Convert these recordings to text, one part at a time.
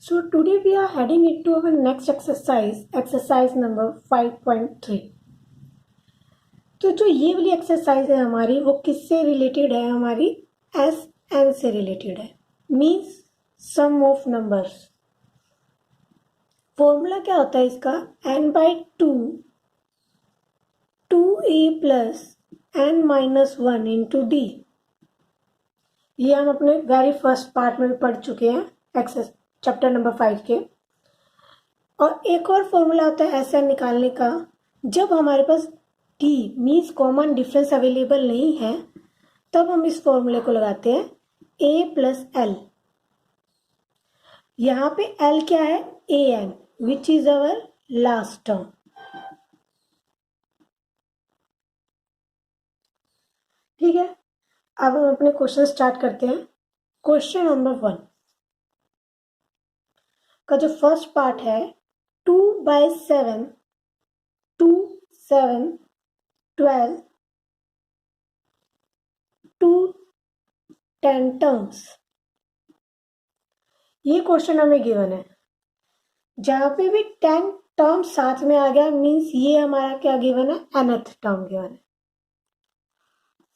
So today we are heading into our next exercise number 5.3. तो जो ये वाली एक्सरसाइज है हमारी, वो किससे रिलेटेड है? हमारी एस एन से रिलेटेड है, means sum of numbers. Formula क्या होता है इसका? n/2 2a plus n-1 into D. ये हम अपने वेरी फर्स्ट पार्ट में भी पढ़ चुके हैं, एक्सरसाइज चैप्टर नंबर 5 के। और एक और फॉर्मूला होता है एस एन निकालने का, जब हमारे पास D means common difference available नहीं है, तब हम इस फॉर्मूले को लगाते हैं ए प्लस एल। यहाँ पे एल क्या है? A N, which is our last term. ठीक है, अब हम अपने क्वेश्चन स्टार्ट करते हैं। क्वेश्चन नंबर 1 का जो फर्स्ट पार्ट है, 2/7 2 7 12 2 10 टर्म्स। ये क्वेश्चन हमें गिवन है। जहां पे भी 10 टर्म्स साथ में आ गया, मीन्स ये हमारा क्या गिवन है? nth टर्म गिवन है।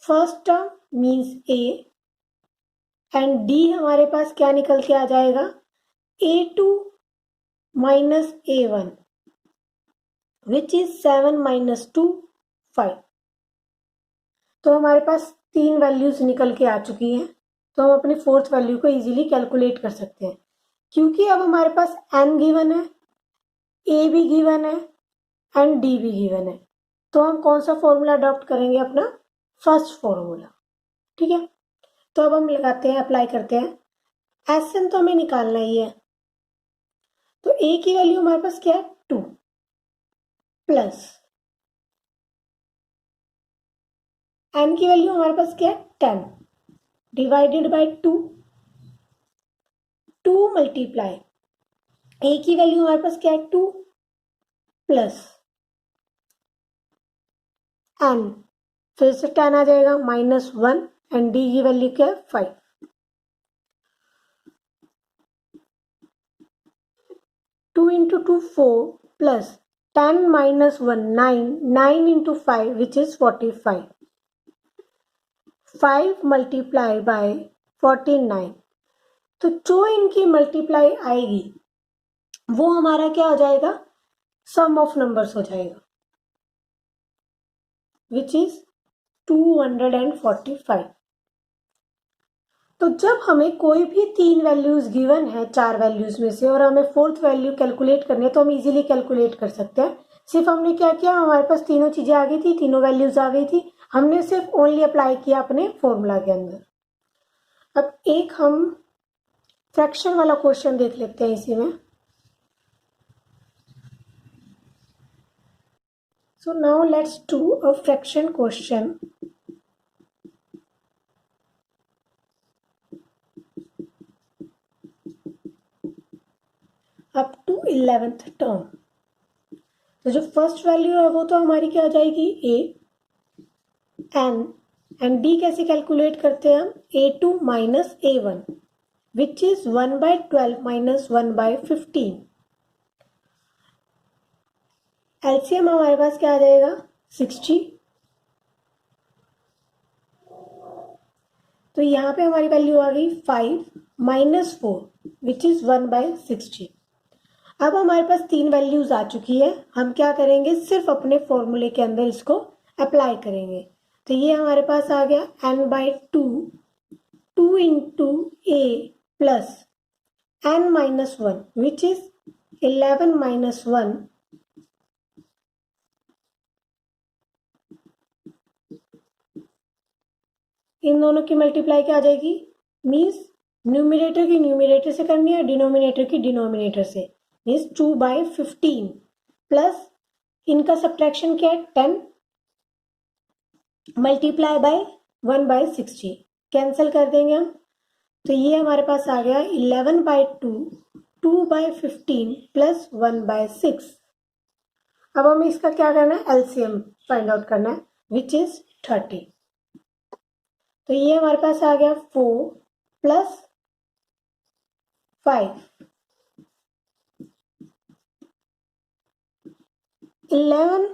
First term means A and D हमारे पास क्या निकल के आ जाएगा? a2 minus a1 which is 7 minus 2 5। तो हमारे पास 3 वैल्यूज निकल के आ चुकी हैं, तो हम अपनी फोर्थ वैल्यू को इजीली कैलकुलेट कर सकते हैं। क्योंकि अब हमारे पास n गिवन है, a भी गिवन है एंड d भी गिवन है, तो हम कौन सा फॉर्मूला अडॉप्ट करेंगे? अपना फर्स्ट फॉर्मूला। ठीक है, तो अब हम लगाते हैं, अप्लाई करते हैं। एस एन तो हमें निकालना ही है, तो a की वैल्यू हमारे पास क्या है? 2 प्लस n की वैल्यू हमारे पास क्या है? 10 डिवाइडेड बाय 2 मल्टीप्लाई a की वैल्यू हमारे पास क्या है? 2 प्लस n, फिर से 10 आ जाएगा, -1 एंड d की वैल्यू क्या है? 5। 2 into 2 4 plus 10 minus 1 9 9 into 5 which is 45। 5 multiply by 49। तो जो इनकी मल्टीप्लाई आएगी वो हमारा क्या हो जाएगा? सम ऑफ नंबर्स हो जाएगा, विच इज 245। तो जब हमें कोई भी 3 वैल्यूज गिवन है 4 वैल्यूज में से, और हमें फोर्थ वैल्यू कैलकुलेट करनी है, तो हम इजीली कैलकुलेट कर सकते हैं। सिर्फ हमने क्या किया, हमारे पास तीनों चीजें आ गई थी, तीनों वैल्यूज आ गई थी, हमने सिर्फ ओनली अप्लाई किया अपने फॉर्मूला के अंदर। अब एक हम फ्रैक्शन वाला क्वेश्चन देख लेते हैं इसी में। So now let's do a fraction question. Up to 11th term. तो जो फर्स्ट वैल्यू है वो तो हमारी क्या हो जाएगी? a n एंड d कैसे कैलकुलेट करते हैं हम? a2 minus a1 which is 1/12 minus 1/15। LCM हमारे पास क्या आ जाएगा? 60। तो यहाँ पे हमारी वैल्यू आ गई 5 माइनस 4 विच इज 1/60। अब हमारे पास 3 वैल्यूज आ चुकी है, हम क्या करेंगे? सिर्फ अपने फॉर्मूले के अंदर इसको अप्लाई करेंगे। तो ये हमारे पास आ गया n/2 2 into A plus n-1 which is 11 minus 1 इन दोनों की मल्टीप्लाई क्या आ जाएगी? मीन्स न्यूमिनेटर की न्यूमिनेटर से करनी है, डिनोमिनेटर की डिनोमिनेटर से, मीन्स 2/15 प्लस इनका सब्ट्रैक्शन क्या है? 10 मल्टीप्लाई बाय 1/60, कैंसिल कर देंगे हम। तो ये हमारे पास आ गया 11/2 2/15 प्लस 1/6। अब हमें इसका क्या करना है? एलसीएम फाइंड आउट करना है, विच इज 30। तो ये हमारे पास आ गया 4 प्लस 5 11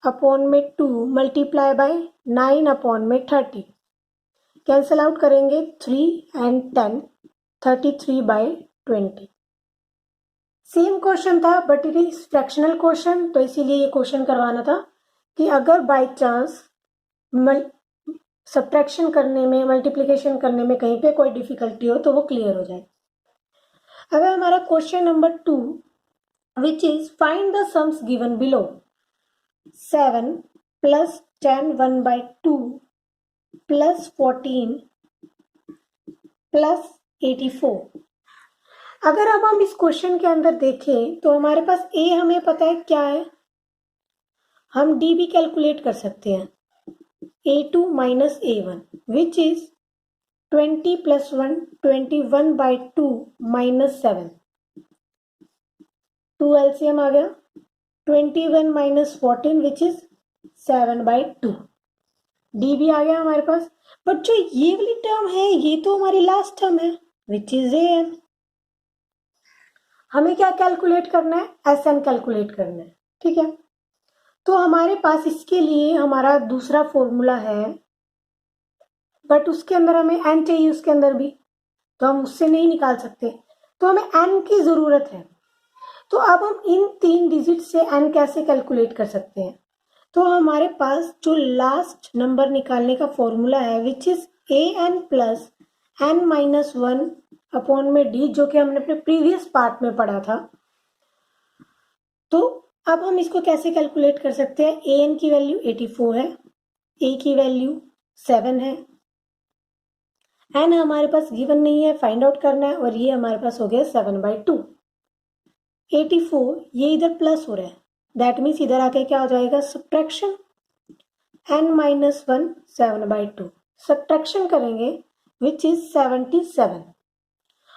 अपॉन में 2 मल्टीप्लाई बाय 9 अपॉन में 30, कैंसल आउट करेंगे 3 एंड 10, 33 बाय 20। सेम क्वेश्चन था but it is fractional question, तो इसीलिए ये क्वेश्चन करवाना था कि अगर बाय चांस सब्ट्रैक्शन करने में, मल्टीप्लिकेशन करने में कहीं पे कोई डिफिकल्टी हो तो वो क्लियर हो जाए। अब हमारा question number 2 which is find the sums given below. 7 plus 10 1 by 2 plus 14 plus 84। अगर अब हम इस क्वेश्चन के अंदर देखें तो हमारे पास ए हमें पता है क्या है, हम डी भी कैलकुलेट कर सकते हैं, A2 minus A1 which is 20 plus 1 21 by 2 minus 7, 2 LCM आ गया, 21 minus 14 which is 7 by 2, D भी आ गया हमारे पास। बट जो ये वाली टर्म है ये तो हमारी लास्ट टर्म है which is AN। हमें क्या कैलकुलेट करना है, SN कैलकुलेट करना है, ठीक है। तो हमारे पास इसके लिए हमारा दूसरा फॉर्मूला है बट उसके अंदर हमें n चाहिए उसके अंदर भी, तो हम उससे नहीं निकाल सकते, तो हमें n की जरूरत है। तो अब हम इन 3 डिजिट से n कैसे कैलकुलेट कर सकते हैं, तो हमारे पास जो लास्ट नंबर निकालने का फॉर्मूला है which is an plus n minus 1 upon में d, जो कि हमने अपने प्रीवियस पार्ट में पढ़ा था। तो अब हम इसको कैसे कैलकुलेट कर सकते हैं, an की वैल्यू 84 है, a की वैल्यू 7 है, n हमारे पास गिवन नहीं है, फाइंड आउट करना है, और ये हमारे पास हो गया 7 by 2। 84 ये इधर प्लस हो रहा है, दैट मीन्स इधर आके क्या हो जाएगा, subtraction, n minus 1 7 by 2, subtraction करेंगे विच इज 77।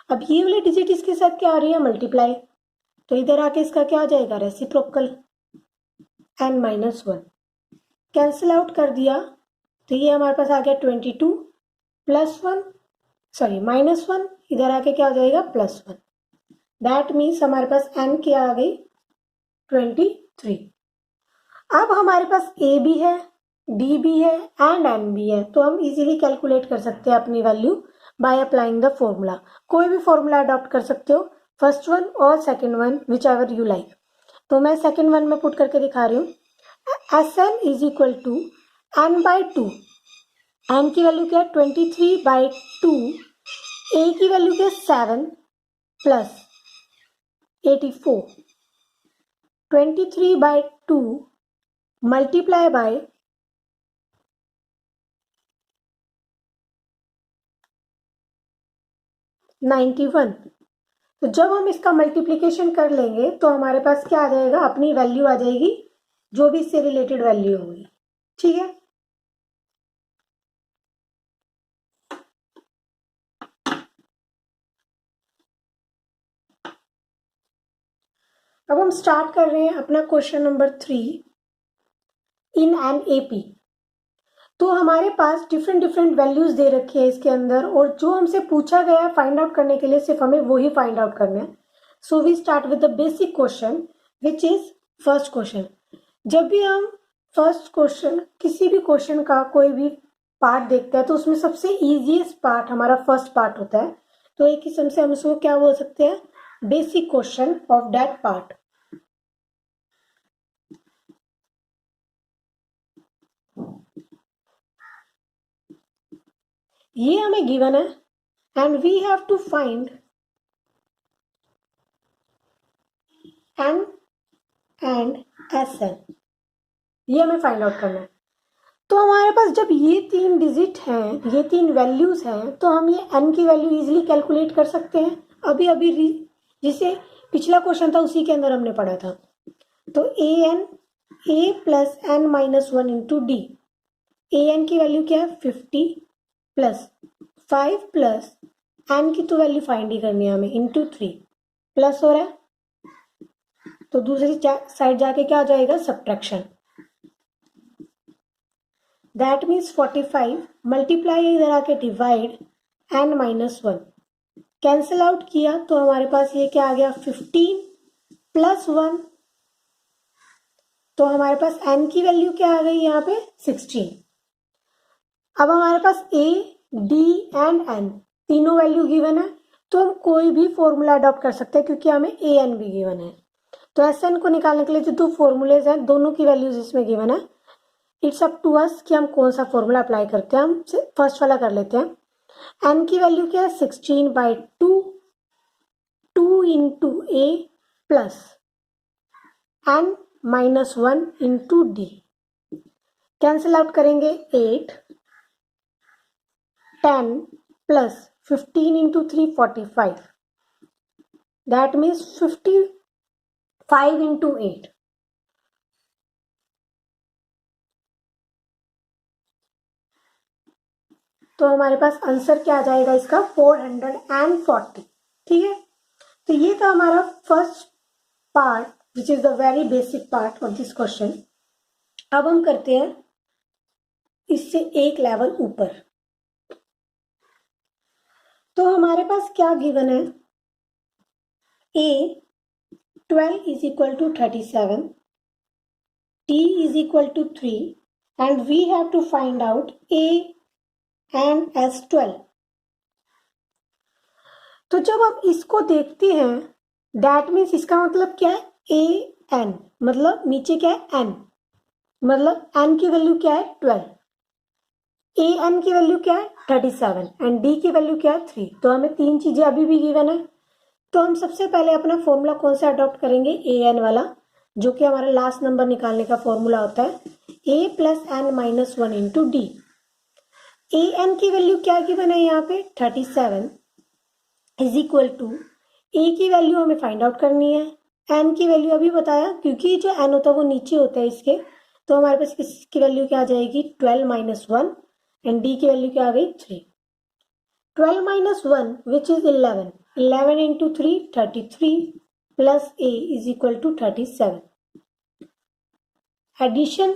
अब ये वाली डिजिट इसके साथ क्या आ रही है, मल्टीप्लाई, तो इधर आके इसका क्या आ जाएगा, reciprocal, n minus 1, cancel out कर दिया तो ये हमारे पास आ गया 22 प्लस 1 सॉरी माइनस 1, इधर आके क्या हो जाएगा प्लस 1, दैट मीन्स हमारे पास n क्या आ गई 23। अब हमारे पास a भी है, d भी है एंड n भी है, तो हम इजीली कैलकुलेट कर सकते हैं अपनी value by applying the formula. कोई भी फॉर्मूला अडॉप्ट कर सकते हो, फर्स्ट वन और second one which ever you like. तो मैं सेकेंड वन में पुट करके दिखा रही हूँ, Sn is equal to n by 2, n की वैल्यू क्या है 23 by 2, a की वैल्यू क्या है 7 प्लस 84, 23 by 2 मल्टीप्लाई बाय 91। तो जब हम इसका मल्टीप्लिकेशन कर लेंगे तो हमारे पास क्या आ जाएगा, अपनी वैल्यू आ जाएगी जो भी इससे रिलेटेड वैल्यू होगी, ठीक है। अब हम स्टार्ट कर रहे हैं अपना question number 3 in an AP. तो हमारे पास डिफरेंट डिफरेंट वैल्यूज दे रखी है इसके अंदर, और जो हमसे पूछा गया है फाइंड आउट करने के लिए सिर्फ हमें वो ही फाइंड आउट करना है। So we start with the basic question which is first question. जब भी हम फर्स्ट क्वेश्चन, किसी भी क्वेश्चन का कोई भी पार्ट देखते हैं तो उसमें सबसे इजीएस्ट पार्ट हमारा फर्स्ट पार्ट होता है, तो एक किस्म से हम उसको क्या बोल सकते हैं, basic question of that part. ये हमें गिवन है and we have to find n and Sn, ये हमें फाइंड आउट करना है। तो हमारे पास जब ये 3 डिजिट हैं, ये 3 वैल्यूज हैं, तो हम ये n की वैल्यू इजीली कैलकुलेट कर सकते हैं। अभी अभी जिसे पिछला क्वेश्चन था उसी के अंदर हमने पढ़ा था। तो a plus n minus 1 into d, an की वैल्यू क्या है 50 प्लस 5 प्लस n की तो वैल्यू फाइंड ही करनी है हमें इंटू 3, प्लस हो रहा है तो दूसरी साइड जाके क्या आ जाएगा, सब्ट्रैक्शन, दैट मीन्स 45 मल्टीप्लाई इधर आके divide n minus 1, cancel out किया तो हमारे पास ये क्या आ गया 15 प्लस 1 तो हमारे पास n की वैल्यू क्या आ गई यहाँ पे 16। अब हमारे पास a, d एंड n तीनों वैल्यू गिवन है, तो हम कोई भी फॉर्मूला अडॉप्ट कर सकते हैं क्योंकि हमें a n भी गिवन है। तो एस एन को निकालने के लिए जो दो फॉर्मूलेज हैं, दोनों की वैल्यूज इसमें गिवन है। इट्स अप टू अस कि हम कौन सा फॉर्मूला अप्लाई करते हैं। हम फर्स्ट वाला कर लेते हैं। एन की वैल्यू क्या है 16/2, 2 into A plus N minus 1 into D. Cancel out करेंगे 8, 10 plus 15 into 3 45, that means 55 into 8। तो हमारे पास आंसर क्या आ जाएगा इसका 440। ठीक है, तो ये था हमारा first part which is the very basic part of this question. अब हम करते हैं इससे एक लेवल ऊपर। तो हमारे पास क्या गिवन है, a 12 is equal to 37, t is equal to 3 and we have to find out a and s 12। तो जब हम इसको देखते हैं दैट मीन्स इसका मतलब क्या है a n, मतलब नीचे क्या है n, मतलब n की वैल्यू क्या है 12, ए एन की वैल्यू क्या है 37 एंड डी की वैल्यू क्या है 3। तो हमें तीन चीजें अभी भी गिवन है। तो हम सबसे पहले अपना फॉर्मूला कौन सा अडॉप्ट करेंगे, ए एन वाला, जो कि हमारा लास्ट नंबर निकालने का फॉर्मूला होता है A plus N minus 1 into D. A N की वैल्यू क्या गिवन है यहाँ पे 37 इज इक्वल टू ए की वैल्यू हमें फाइंड आउट करनी है, एन की वैल्यू अभी बताया क्योंकि जो एन होता है वो नीचे होता है इसके। तो हमारे पास इसकी वैल्यू क्या आ जाएगी 12 माइनस 1 एंड डी की वैल्यू क्या आ गई 3। 12 minus 1 which is 11, 11 into 3 33 plus a is equal to 37। Addition,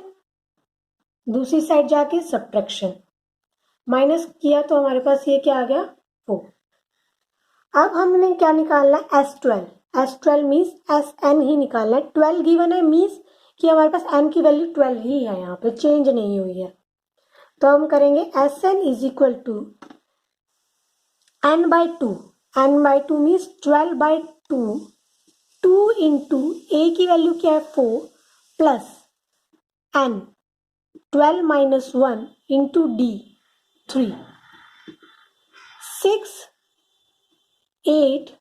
दूसरी साइड जाके सब्ट्रैक्शन, माइनस किया तो हमारे पास ये क्या आ गया 4। अब हमने क्या निकालना है S12, S12 means S N ही निकालना है। 12 गिवन है मीन्स कि हमारे पास n की वैल्यू 12 ही है, यहाँ पे चेंज नहीं हुई है। तो हम करेंगे S N is equal to n by 2, n by 2 means 12/2, 2 into A की वैल्यू क्या है 4 plus n 12 minus 1 into D 3, 6 8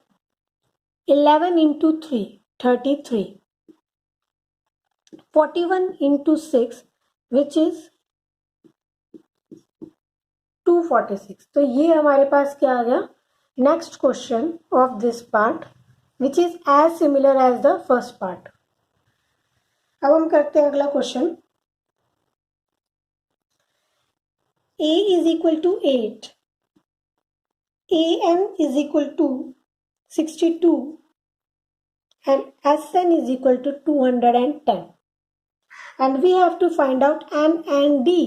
11 into 3 33, 41 into 6 which is 246। तो ये हमारे पास क्या आ गया next question of this part which is as similar as the first part. अब हम करते हैं अगला question. a is equal to 8, an is equal to 62 and sn is equal to 210 and we have to find out n and d।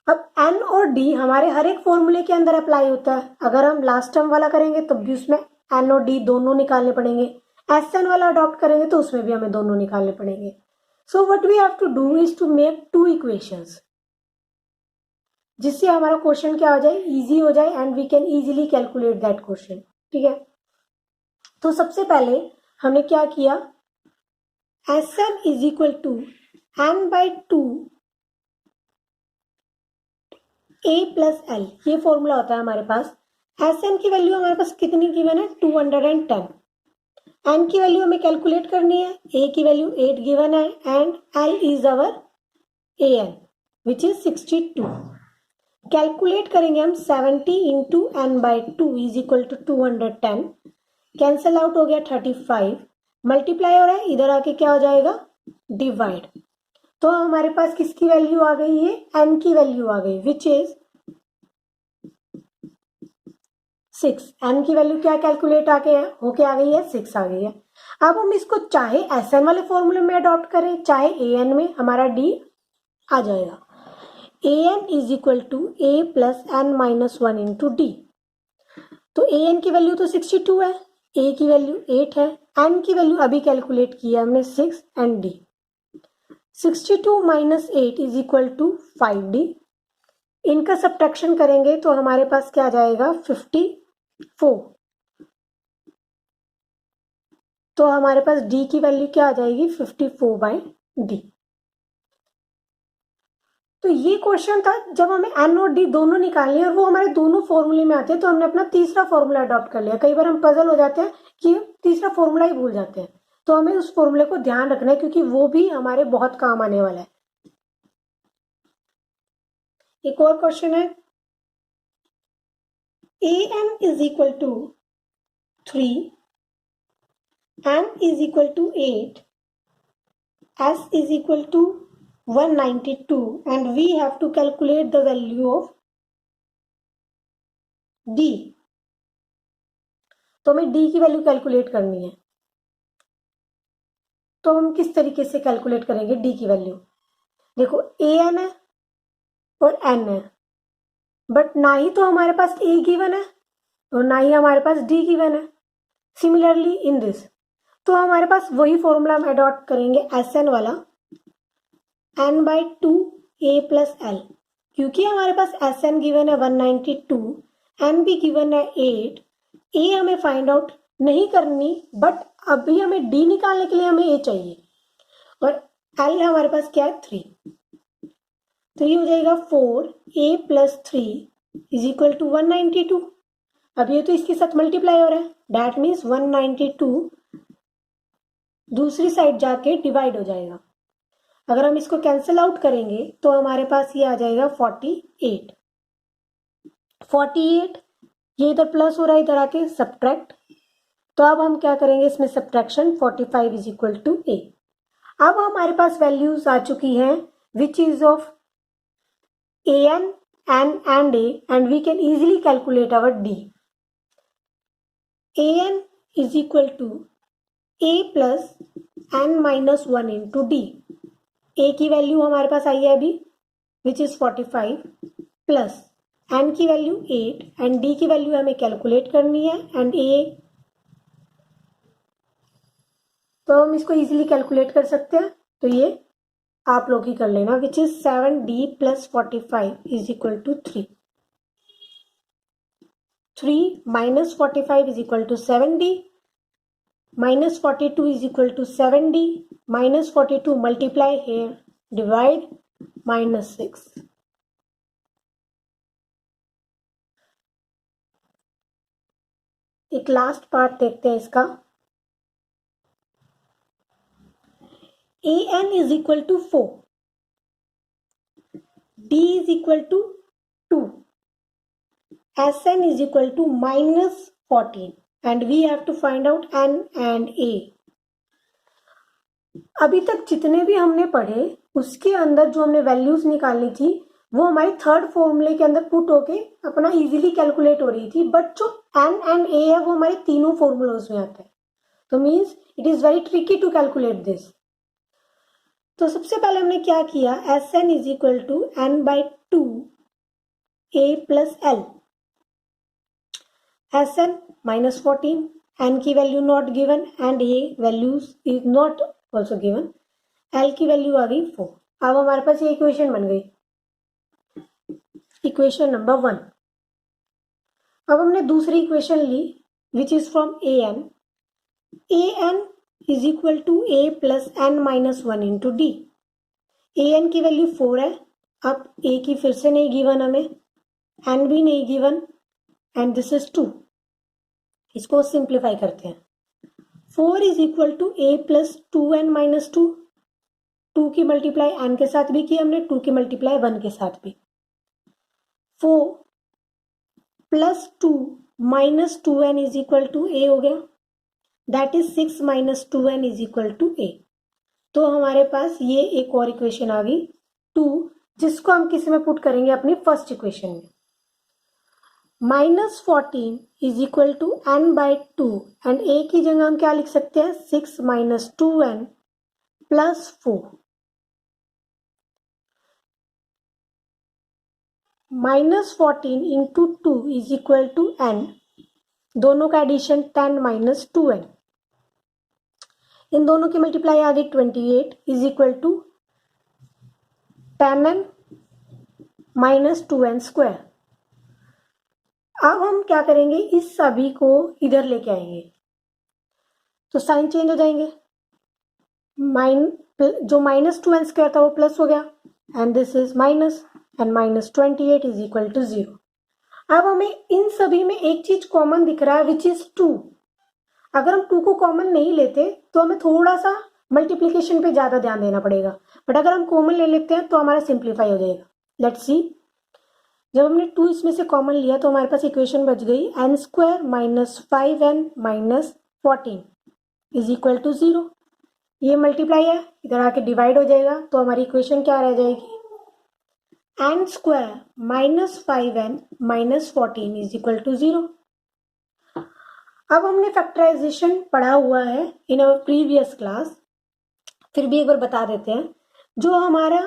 अब n और d हमारे हर एक फॉर्मूले के अंदर अप्लाई होता है। अगर हम लास्ट टर्म वाला करेंगे तो भी उसमें n और d दोनों निकालने पड़ेंगे, sn वाला अडॉप्ट करेंगे तो उसमें भी हमें दोनों निकालने पड़ेंगे। So what we have to do is to make two equations, जिससे हमारा क्वेश्चन क्या हो जाए इजी हो जाए and we can easily calculate that question. ठीक है, तो सबसे पहले हमने क्या किया, S N is equal to n by 2 a plus l, ये फॉर्मूला होता है हमारे पास। एस एन की वैल्यू हमारे पास कितनी गिवन है 210, एन की वैल्यू हमें कैलकुलेट करनी है, ए की वैल्यू 8 गिवन है and l is our a N which is 62। Calculate करेंगे हम 70 into n by 2 is equal to 210, cancel out हो गया 35, मल्टीप्लाई हो रहा है इधर आके क्या हो जाएगा डिवाइड। तो हमारे पास किसकी वैल्यू आ गई है एन की वैल्यू आ गई विच इज 6। एन की वैल्यू क्या कैलकुलेट आके होके आ गई है 6 आ गई है। अब हम इसको चाहे एस एन वाले फॉर्मूले में अडॉप्ट करें चाहे ए एन में, हमारा डी आ जाएगा A N is equal to A plus N minus 1 into D. तो ए एन की वैल्यू तो 62 है, ए की वैल्यू 8 है, एन की वैल्यू अभी कैलकुलेट किया हमने 6 and d. 62 minus 8 is equal to 5d। इनका सब्ट्रैक्शन करेंगे तो हमारे पास क्या आ जाएगा 54। तो हमारे पास d की वैल्यू क्या आ जाएगी 54/d। तो ये क्वेश्चन था जब हमें n और d दोनों निकालने और वो हमारे दोनों फॉर्मूले में आते हैं, तो हमने अपना तीसरा फॉर्मूला अडॉप्ट कर लिया। कई बार हम पजल हो जाते हैं कि तीसरा फॉर्मूला ही भूल जाते हैं, तो हमें उस फॉर्मूले को ध्यान रखना है क्योंकि वो भी हमारे बहुत काम आने वाला है। एक और क्वेश्चन है, an is equal to 3, n is equal to 8, s is equal to 192 and we have to calculate the value of d। तो हमें d की वैल्यू कैलकुलेट करनी है। तो हम किस तरीके से कैलकुलेट करेंगे d की वैल्यू? देखो an है और n है, बट ना ही तो हमारे पास a गिवन है और ना ही हमारे पास d गिवन है। सिमिलरली इन दिस, तो हमारे पास वही फॉर्मूला हम अडॉप्ट करेंगे Sn वाला, n/2 a प्लस l। क्योंकि हमारे पास Sn गिवन है 192, n भी गिवन है 8, a हमें फाइंड आउट नहीं करनी, बट अभी हमें d निकालने के लिए हमें a चाहिए और l हमारे पास क्या है 3। तो ये हो जाएगा 4a plus 3 is equal to 192। अब ये तो इसके साथ मल्टीप्लाई हो रहा है, दैट मीन्स 192 दूसरी साइड जाके डिवाइड हो जाएगा। अगर हम इसको कैंसिल आउट करेंगे तो हमारे पास ये आ जाएगा 48। 48 ये इधर प्लस हो रहा है, इधर आके सब्ट्रैक्ट। तो अब हम क्या करेंगे इसमें subtraction, 45 is equal to a। अब हमारे पास वैल्यूज आ चुकी हैं which is of an, n and a and we can easily calculate our d। an is equal to a plus n minus 1 into d। a की value हमारे पास आई है अभी विच इज 45 प्लस n की value 8 and d की value हमें calculate करनी है and a, तो हम इसको इजीली कैलकुलेट कर सकते हैं। तो ये आप लोग ही कर लेना, which is 7d plus 45 is equal to 3। 3 minus 45 is equal to 7d, minus 42 is equal to 7d, minus 42 multiply here, divide, minus 6। एक लास्ट पार्ट देखते हैं इसका। an is equal to 4, d is equal to 2, sn is equal to minus 14 and we have to find out n and a। अभी तक जितने भी हमने पढ़े उसके अंदर जो हमने वैल्यूज निकालनी थी वो हमारी थर्ड फॉर्मूले के अंदर पुट होके अपना इजीली कैलकुलेट हो रही थी, बट जो n एंड a है वो हमारे तीनों फॉर्मूलाज में आता है। तो means it is very tricky to calculate this. तो सबसे पहले हमने क्या किया, Sn is equal to n/2 a plus l। Sn minus 14, n की value not given and a values is not also given, l की वैल्यू आ गई 4। अब हमारे पास ये इक्वेशन बन गई, इक्वेशन नंबर 1। अब हमने दूसरी इक्वेशन ली which is from an is equal to a plus n minus 1 into d. an की वैल्यू 4 है, अब a की फिर से नहीं गिवन हमें, n भी नहीं गिवन एंड दिस इज 2। इसको सिंप्लीफाई करते हैं। 4 is equal to a plus 2n minus 2। 2 की मल्टीप्लाई n के साथ भी की हमने, 2 की मल्टीप्लाई 1 के साथ भी। 4 plus 2 minus 2n is equal to a हो गया, that is 6 minus 2n is equal to a। तो हमारे पास ये एक और इक्वेशन आ गई 2, जिसको हम किस में पुट करेंगे, अपनी फर्स्ट इक्वेशन में। Minus 14 is equal to n/2 and a की जगह हम क्या लिख सकते हैं, 6 minus 2n plus 4। Minus 14 into 2 is equal to n दोनों का एडिशन 10 माइनस 2n, इन दोनों की मल्टीप्लाई आ गई 28 is equal to 10n minus 2n square. अब हम क्या करेंगे, इस सभी को इधर लेके आएंगे तो साइन चेंज हो जाएंगे, जो माइनस 2n स्क्वायर था वो प्लस हो गया and this is minus and minus 28 is equal to 0। अब हमें इन सभी में एक चीज कॉमन दिख रहा है विच इज 2। अगर हम 2 को कॉमन नहीं लेते तो हमें थोड़ा सा मल्टीप्लिकेशन पे ज्यादा ध्यान देना पड़ेगा, बट अगर हम कॉमन ले लेते हैं तो हमारा सिंप्लीफाई हो जाएगा। लेट्स सी, जब हमने 2 इसमें से कॉमन लिया तो हमारे पास इक्वेशन बच गई n square minus 5n minus 14 is equal to 0। ये मल्टीप्लाई है, इधर आके डिवाइड हो जाएगा तो हमारी इक्वेशन क्या रह जाएगी, n square minus 5n minus 14 is equal to 0। अब हमने फैक्टराइजेशन पढ़ा हुआ है इन अवर प्रीवियस क्लास, फिर भी एक बार बता देते हैं। जो हमारा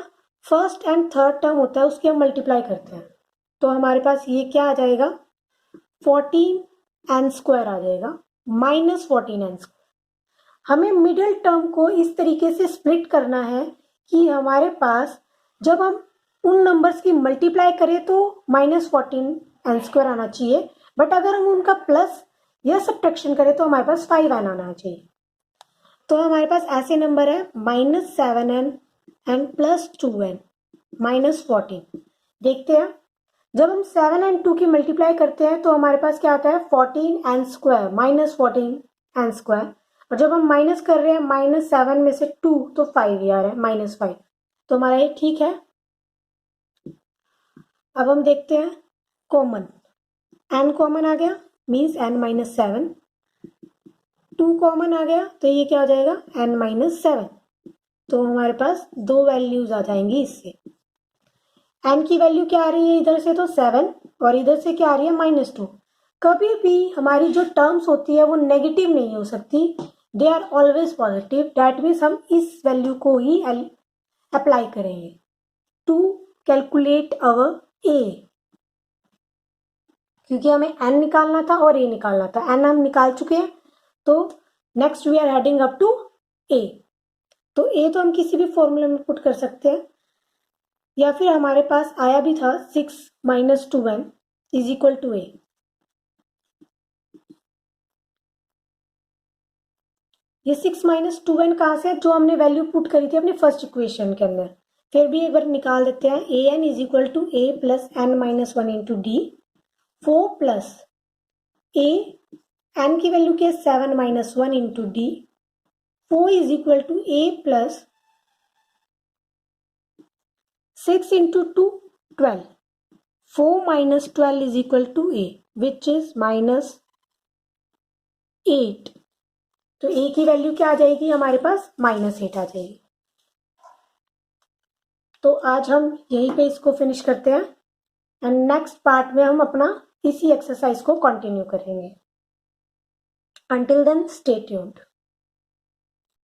फर्स्ट एंड थर्ड टर्म होता है उसकी हम मल्टीप्लाई करते हैं तो हमारे पास ये क्या आ जाएगा, 14n स्क्वायर आ जाएगा माइनस 14n स्क्वायर। हमें मिडिल टर्म को इस तरीके से स्प्लिट करना है कि हमारे पास जब हम उन नंबर्स की मल्टीप्लाई करें तो माइनस 14n स्क्वायर आना चाहिए, बट अगर हम उनका प्लस या सब्ट्रैक्शन करें तो हमारे पास 5n आना चाहिए। तो हमारे पास ऐसे नंबर है minus 7n and plus 2n minus 14। देखते हैं, जब हम 7 एंड 2 की मल्टीप्लाई करते हैं तो हमारे पास क्या आता है, 14n square minus 14n square, और जब हम माइनस कर रहे हैं माइनस 7 में से 2 तो 5 ही आ रहा है माइनस 5, तो हमारा ये ठीक है। अब हम देखते हैं कॉमन, n कॉमन आ गया मीन्स n माइनस 7, 2 कॉमन आ गया तो ये क्या हो जाएगा n माइनस 7। तो हमारे पास दो वैल्यूज आ जाएंगी इससे। n की वैल्यू क्या आ रही है इधर से, तो 7, और इधर से क्या आ रही है माइनस 2। कभी भी हमारी जो टर्म्स होती है वो नेगेटिव नहीं हो सकती, they are always positive. That means हम इस वैल्यू को ही अप्लाई करेंगे टू कैलकुलेट अवर a, क्योंकि हमें n निकालना था और a निकालना था। n हम निकाल चुके हैं तो next we are heading up to a। तो a तो हम किसी भी फॉर्मूले में पुट कर सकते हैं, या फिर हमारे पास आया भी था 6 minus 2n is equal to a। ये 6 माइनस 2n कहाँ से, जो हमने वैल्यू पुट करी थी अपने फर्स्ट इक्वेशन के अंदर। फिर भी एक बार निकाल देते हैं, an is equal to a plus n minus 1 into d, 4 plus a, n की वैल्यू क्या है 7 minus 1 into d, 4 is equal to a plus 6 into 2, 12. 4 minus 12 is equal to a, which is minus 8. तो a की value क्या आ जाएगी हमारे पास, minus 8 आ जाएगी। तो आज हम यहीं पे इसको फिनिश करते हैं एंड नेक्स्ट पार्ट में हम अपना इसी एक्सरसाइज को कंटिन्यू करेंगे। Until then, stay tuned.